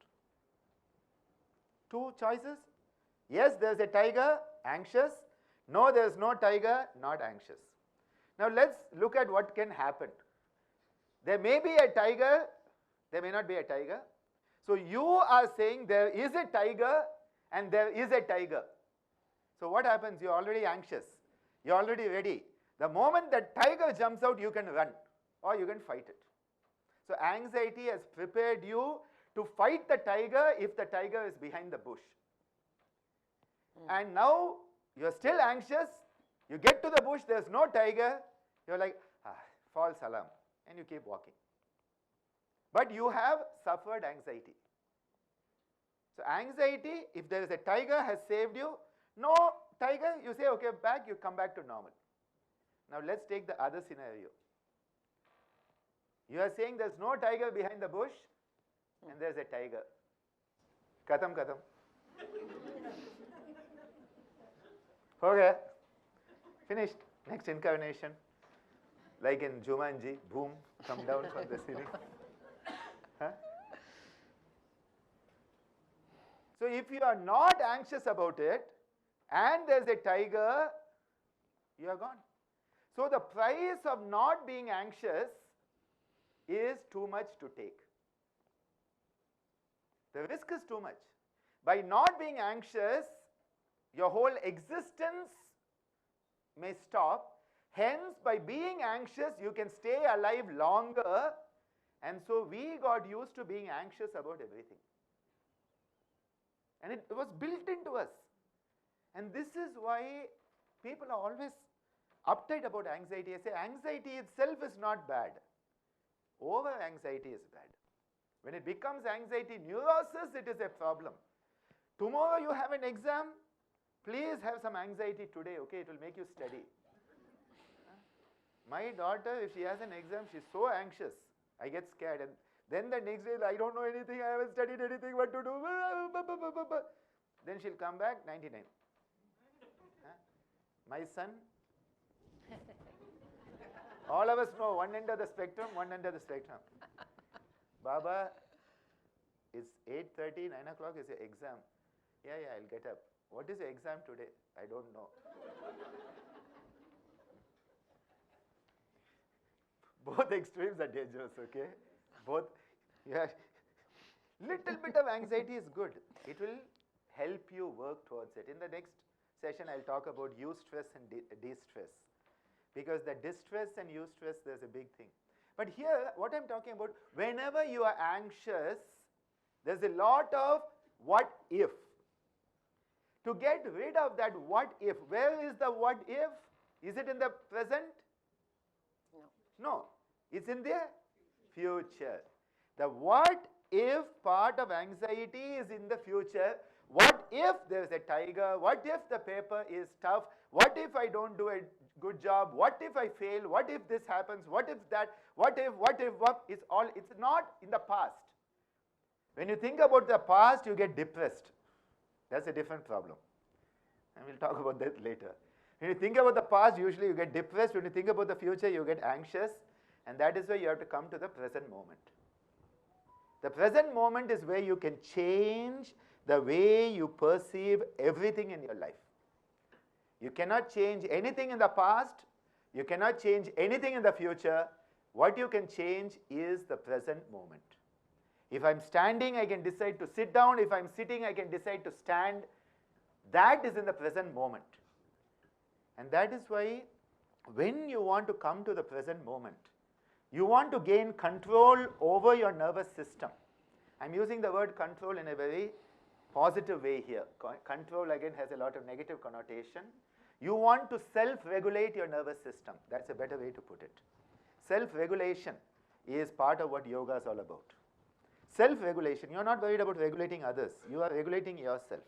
Two choices. Yes, there's a tiger, anxious. No, there's no tiger, not anxious. Now let's look at what can happen. There may be a tiger, there may not be a tiger. So you are saying there is a tiger and there is a tiger. So what happens? You're already anxious. You're already ready. The moment that tiger jumps out, you can run or you can fight it. So anxiety has prepared you to fight the tiger if the tiger is behind the bush. And now you're still anxious. You get to the bush, there's no tiger. You're like, false alarm. And you keep walking. But you have suffered anxiety. So anxiety, if there is a tiger, has saved you. No tiger, you say, okay, back, you come back to normal. Now let's take the other scenario. You are saying there's no tiger behind the bush, and there's a tiger. Katham, katham. Okay, finished. Next incarnation. Like in Jumanji, boom, come down from the ceiling. Huh? So if you are not anxious about it, and there's a tiger, you are gone. So the price of not being anxious is too much to take. The risk is too much. By not being anxious, your whole existence may stop. Hence, by being anxious, you can stay alive longer. And so we got used to being anxious about everything. And it was built into us. And this is why people are always uptight about anxiety. I say anxiety itself is not bad. Over anxiety is bad. When it becomes anxiety neurosis, it is a problem. Tomorrow you have an exam, please have some anxiety today, okay? It will make you steady. My daughter, if she has an exam, she's so anxious. I get scared. And then the next day, I don't know anything, I haven't studied anything, what to do. Then she'll come back, 99. My son, all of us know one end of the spectrum, one end of the spectrum. Baba, it's 8:30, 9 o'clock is your exam. Yeah, I'll get up. What is your exam today? I don't know. Both extremes are dangerous, okay? Both, yeah. Little bit of anxiety is good. It will help you work towards it. In the next session, I'll talk about eustress and de-stress. Because the distress and eustress, there's a big thing. But here, what I'm talking about, whenever you are anxious, there's a lot of what if. To get rid of that what if, where is the what if? Is it in the present? No. No, it's in the future. The what if part of anxiety is in the future. What if there's a tiger? What if the paper is tough? What if I don't do a good job? What if I fail? What if this happens? What if that? What if, what? It's all, it's not in the past. When you think about the past, you get depressed. That's a different problem. And we'll talk about that later. When you think about the past, usually you get depressed. When you think about the future, you get anxious. And that is why you have to come to the present moment. The present moment is where you can change the way you perceive everything in your life. You cannot change anything in the past. You cannot change anything in the future. What you can change is the present moment. If I'm standing, I can decide to sit down. If I'm sitting, I can decide to stand. That is in the present moment. And that is why when you want to come to the present moment, you want to gain control over your nervous system. I'm using the word control in a very positive way here. Control again has a lot of negative connotation. You want to self-regulate your nervous system. That's a better way to put it. Self-regulation is part of what yoga is all about. Self-regulation, you're not worried about regulating others. You are regulating yourself.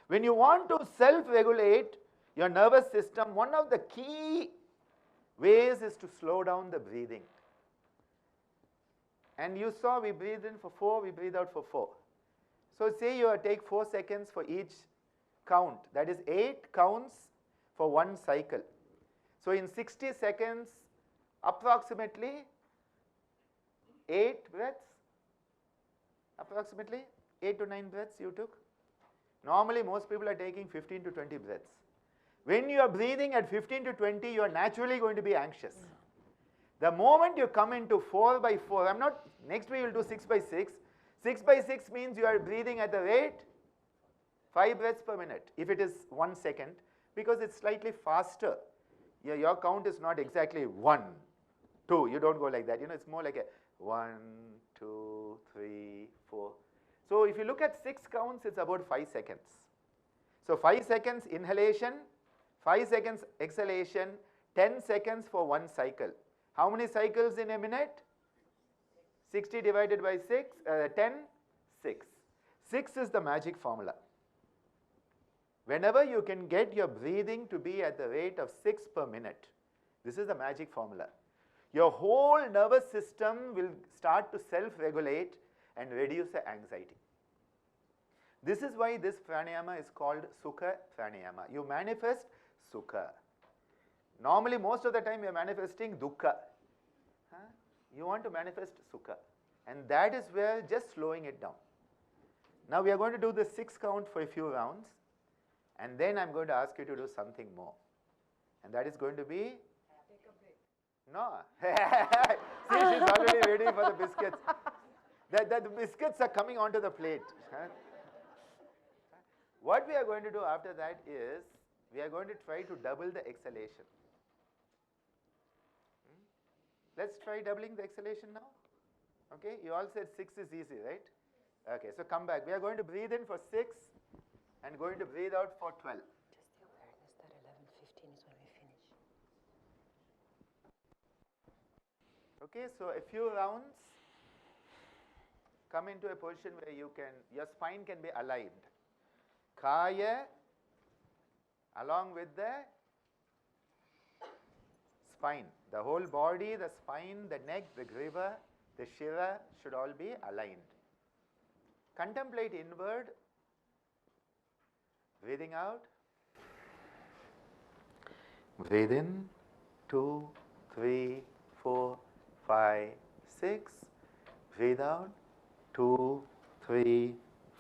When you want to self-regulate your nervous system, one of the key ways is to slow down the breathing. And you saw we breathe in for 4, we breathe out for 4. So say you take 4 seconds for each count. That is 8 counts for one cycle. So in 60 seconds, approximately 8 breaths. Approximately 8 to 9 breaths you took. Normally most people are taking 15 to 20 breaths. When you are breathing at 15 to 20, you are naturally going to be anxious. The moment you come into 4 by 4, next we will do 6 by 6. 6 by 6 means you are breathing at the rate 5 breaths per minute, if it is 1 second, because it's slightly faster. Your count is not exactly 1, 2, you don't go like that. It's more like a 1, 2, 3, 4. So if you look at 6 counts, it's about 5 seconds. So 5 seconds inhalation, 5 seconds exhalation, 10 seconds for one cycle. How many cycles in a minute? 60 divided by 6, 10, 6. 6 is the magic formula. Whenever you can get your breathing to be at the rate of 6 per minute, this is the magic formula. Your whole nervous system will start to self-regulate and reduce the anxiety. This is why this pranayama is called Sukha pranayama. You manifest Sukha. Normally, most of the time, you are manifesting Dukkha. You want to manifest Sukha. And that is where just slowing it down. Now, we are going to do the 6 count for a few rounds. And then I'm going to ask you to do something more. And that is going to be? Take a break. No. See, she's already ready for the biscuits. The biscuits are coming onto the plate. What we are going to do after that is, we are going to try to double the exhalation. Let's try doubling the exhalation now. Okay, you all said 6 is easy, right? Okay, so come back. We are going to breathe in for 6 and going to breathe out for 12. Just the awareness that 11:15 is when we finish. Okay, so a few rounds. Come into a position where your spine can be aligned. Kaya along with the spine. The whole body, the spine, the neck, the griva, the shira should all be aligned. Contemplate inward. Breathing out. Breathe in. 2, 3, 4, 5, 6. Breathe out. 2, 3,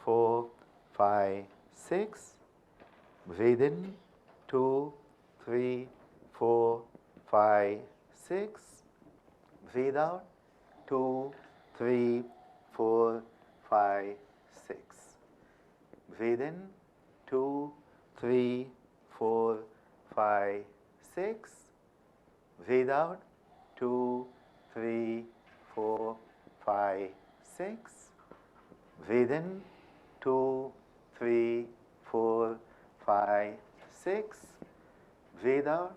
4, 5, 6. Breathe in. 2, 3, 4, 5, 6. Breathe out. 2, 3, 4, 5, 6. Breathe in. 2, 3, 4, 5, 6. Breathe out. 2, 3, 4, 5, 6. Breathe in. 2, 3, 4, 5, 6. Breathe out.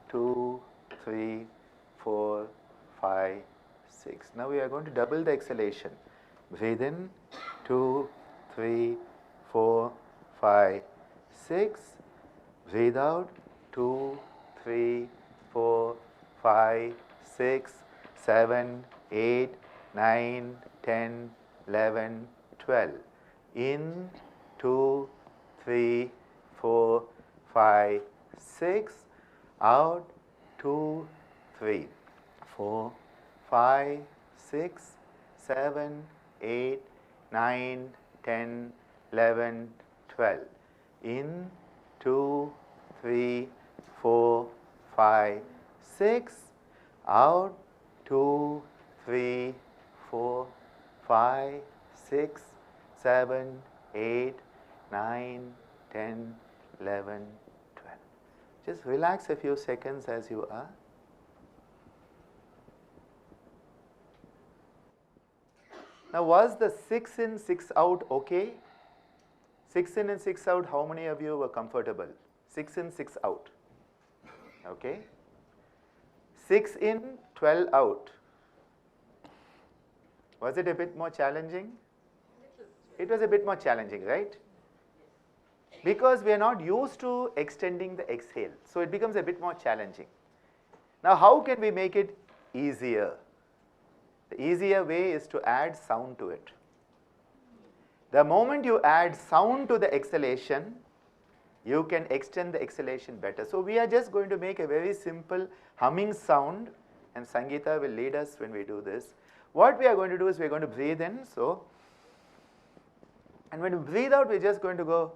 2, 3, 4, 5, 6. Now we are going to double the exhalation. Breathe in. 2, 3, 4, 5, 6. Breathe out. 2, 3, 4, 5, 6, 7, 8, 9, 10, 11, 12. In. 2, 3, 4, 5, 6. Out. 2, 3, 4, 5, 6, 7, 8, 9, 10, 11, 12. In. 2, 3, 4, 5, 6. Out. 2, 3, 4, 5, 6, 7, 8, 9, 10, 11, 12. Just relax a few seconds as you are. Now, was the 6 in, 6 out okay? 6 in and 6 out, how many of you were comfortable? 6 in, 6 out. Okay? 6 in, 12 out. Was it a bit more challenging? It was a bit more challenging, right? Because we are not used to extending the exhale. So it becomes a bit more challenging. Now, how can we make it easier? The easier way is to add sound to it. The moment you add sound to the exhalation, you can extend the exhalation better. So we are just going to make a very simple humming sound, and Sangeeta will lead us when we do this. What we are going to do is we are going to breathe in, so, and when we breathe out, we are just going to go.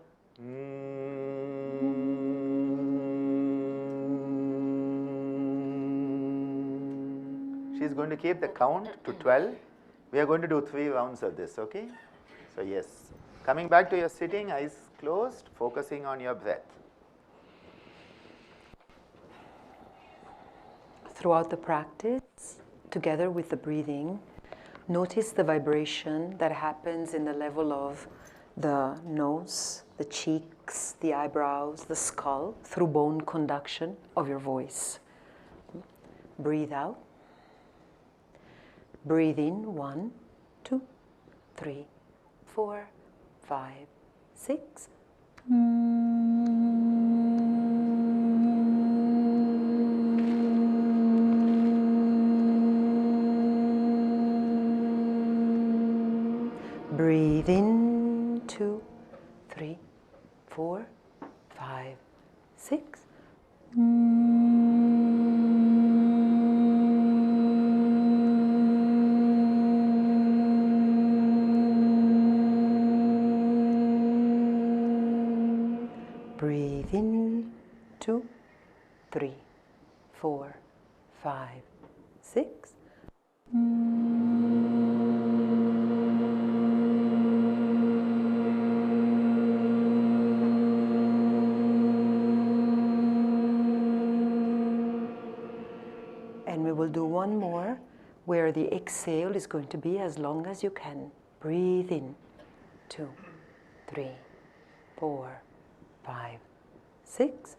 She's going to keep the count to 12. We are going to do 3 rounds of this, okay? So yes, coming back to your sitting, eyes closed, focusing on your breath. Throughout the practice, together with the breathing, notice the vibration that happens in the level of the nose, the cheeks, the eyebrows, the skull, through bone conduction of your voice. Breathe out. Breathe in. 1, 2, 3, 4, 5, 6. Breathe in. 2, 3, 4, 5, 6. Breathe in. 2, 3, 4, 5, 6. And we will do one more where the exhale is going to be as long as you can. Breathe in. 2, 3, 4, 5, 6.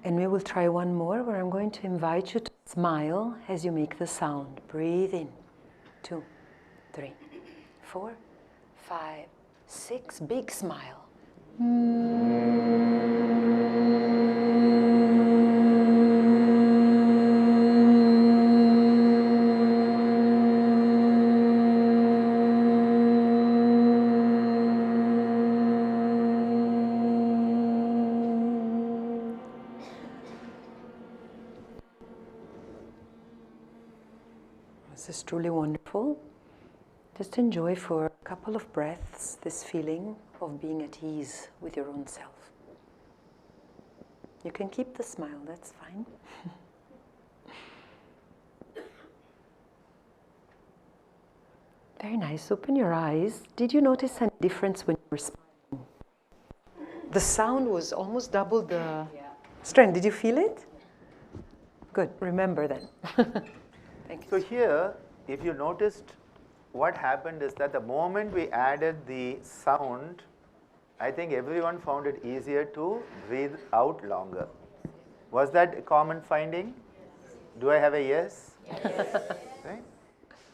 And we will try one more where I'm going to invite you to smile as you make the sound. Breathe in. 2, 3, 4, 5, 6. Big smile. This is truly wonderful. Just enjoy for a couple of breaths this feeling of being at ease with your own self. You can keep the smile, that's fine. Very nice. Open your eyes. Did you notice any difference when you were smiling? The sound was almost double the strength. Did you feel it? Good. Remember then. Thank you. So here, if you noticed, what happened is that the moment we added the sound, I think everyone found it easier to breathe out longer. Was that a common finding? Do I have a yes? Yes. Right?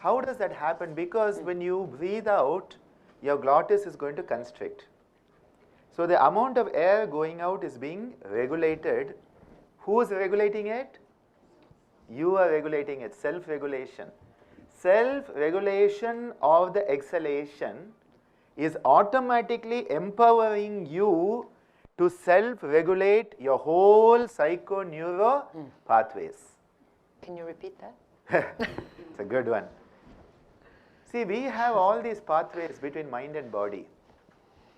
How does that happen? Because when you breathe out, your glottis is going to constrict. So the amount of air going out is being regulated. Who is regulating it? You are regulating it, self-regulation. Self-regulation of the exhalation is automatically empowering you to self-regulate your whole psychoneuro pathways. Can you repeat that? It's a good one. See, we have all these pathways between mind and body.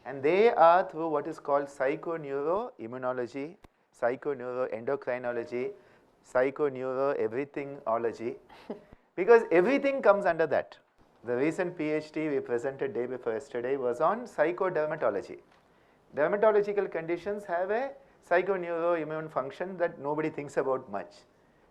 And they are through what is called psychoneuroimmunology, psychoneuroendocrinology, psychoneuro-everythingology, because everything comes under that. The recent PhD we presented day before yesterday was on psychodermatology. Dermatological conditions have a psychoneuroimmune function that nobody thinks about much.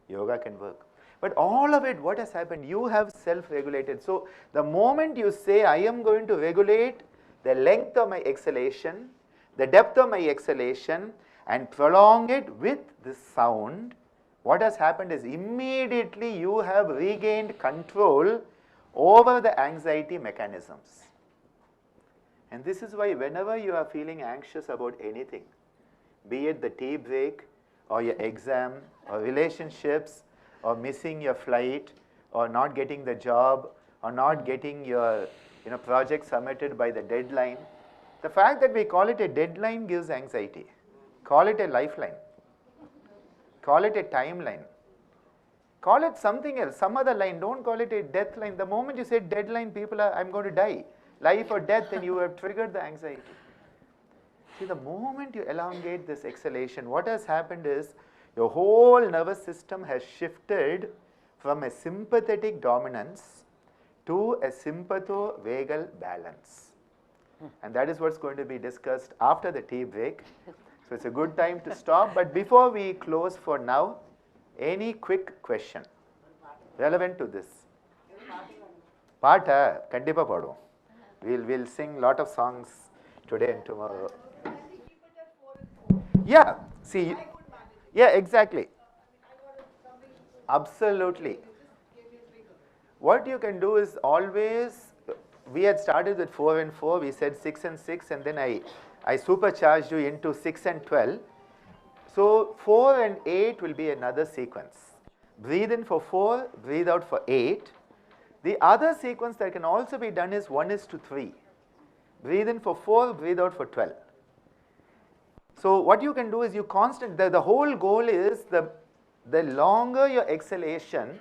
Yoga can work. But all of it, what has happened? You have self-regulated. So the moment you say, I am going to regulate the length of my exhalation, the depth of my exhalation, and prolong it with the sound, what has happened is immediately you have regained control over the anxiety mechanisms. And this is why whenever you are feeling anxious about anything, be it the tea break, or your exam, or relationships, or missing your flight, or not getting the job, or not getting your project submitted by the deadline, the fact that we call it a deadline gives anxiety. Call it a lifeline. Call it a timeline. Call it something else, some other line. Don't call it a death line. The moment you say deadline, people are, I'm going to die. Life or death, then you have triggered the anxiety. See, the moment you elongate this exhalation, what has happened is your whole nervous system has shifted from a sympathetic dominance to a sympatho-vagal balance. And that is what's going to be discussed after the tea break. So it's a good time to stop. But before we close for now, any quick question relevant to this? Paata, kandipa padu. We'll sing lot of songs today and tomorrow. Yeah, see, yeah, exactly. Absolutely. What you can do is always, we had started with 4 and 4, we said 6 and 6, and then I supercharged you into 6 and 12. So 4 and 8 will be another sequence. Breathe in for 4, breathe out for 8. The other sequence that can also be done is 1:3. Breathe in for 4, breathe out for 12. So what you can do is the whole goal is the longer your exhalation,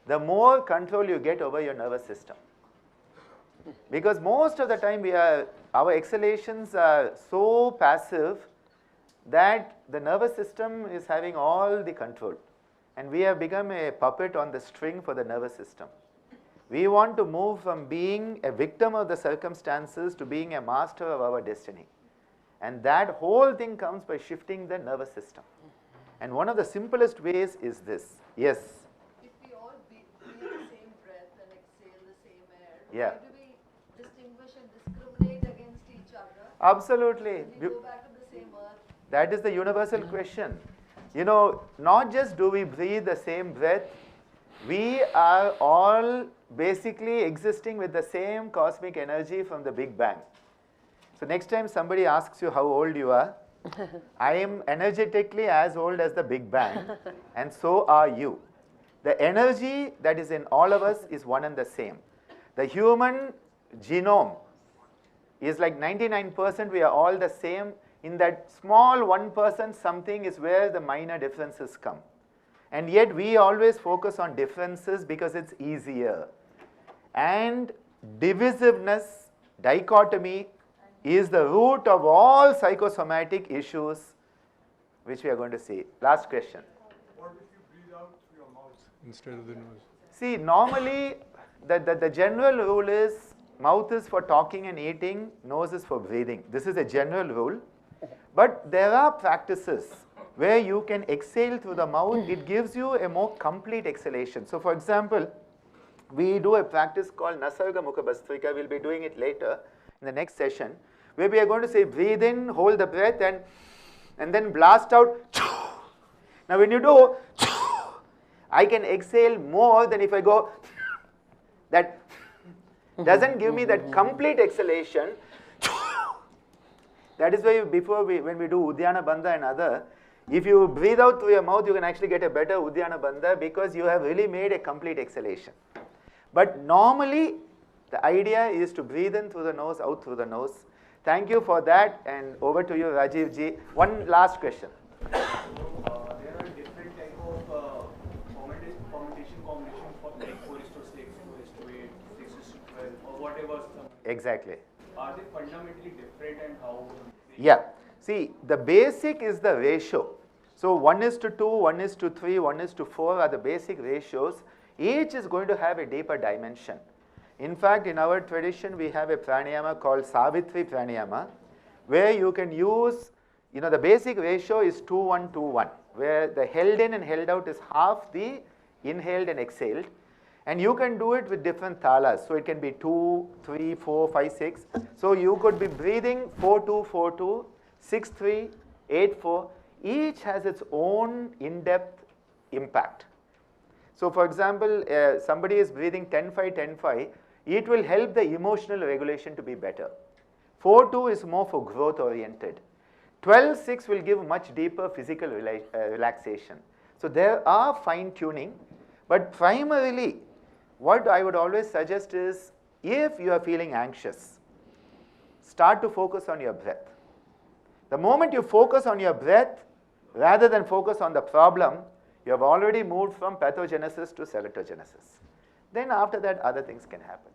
the more control you get over your nervous system. Because most of the time our exhalations are so passive that the nervous system is having all the control. And we have become a puppet on the string for the nervous system. We want to move from being a victim of the circumstances to being a master of our destiny. And that whole thing comes by shifting the nervous system. And one of the simplest ways is this. Yes? If we all breathe the same breath and exhale the same air, Yeah. how do we distinguish and discriminate against each other? Absolutely. We go back to the same earth. That is the universal question. Not just do we breathe the same breath, we are all basically existing with the same cosmic energy from the Big Bang. So next time somebody asks you how old you are, I am energetically as old as the Big Bang, and so are you. The energy that is in all of us is one and the same. The human genome is like 99%, we are all the same. In that small 1% something is where the minor differences come. And yet we always focus on differences because it's easier. And divisiveness, dichotomy, is the root of all psychosomatic issues which we are going to see. Last question. What if you breathe out through your mouth instead of the nose? See, normally the general rule is mouth is for talking and eating, nose is for breathing. This is a general rule. But there are practices where you can exhale through the mouth. It gives you a more complete exhalation. So for example, we do a practice called Nasarga Mukha Bhastrika. We'll be doing it later in the next session, where we are going to say breathe in, hold the breath, and then blast out. Now when you do, I can exhale more than if I go. That doesn't give me that complete exhalation. That is why when we do Uddiyana Bandha and other, if you breathe out through your mouth, you can actually get a better Uddiyana Bandha because you have really made a complete exhalation. But normally, the idea is to breathe in through the nose, out through the nose. Thank you for that, and over to you, Rajiv ji. One last question. There are different type of fermentation combination for like 4:6, 4:8, 6:12, or whatever. Exactly. Are they fundamentally different, and how? Yeah. See, the basic is the ratio. So 1:2, 1:3, 1:4 are the basic ratios. Each is going to have a deeper dimension. In fact, in our tradition, we have a pranayama called Savitri pranayama, where you can use, the basic ratio is 2:1:2:1, where the held in and held out is half the inhaled and exhaled. And you can do it with different thalas. So it can be 2, 3, 4, 5, 6. So you could be breathing 4-2, 4-2, 6-3, 8-4. Each has its own in-depth impact. So for example, somebody is breathing 10-5, 10-5. It will help the emotional regulation to be better. 4-2 is more for growth oriented. 12-6 will give much deeper physical relaxation. So there are fine tuning, but primarily what I would always suggest is, if you are feeling anxious, start to focus on your breath. The moment you focus on your breath, rather than focus on the problem, you have already moved from pathogenesis to cellulogenesis. Then after that, other things can happen.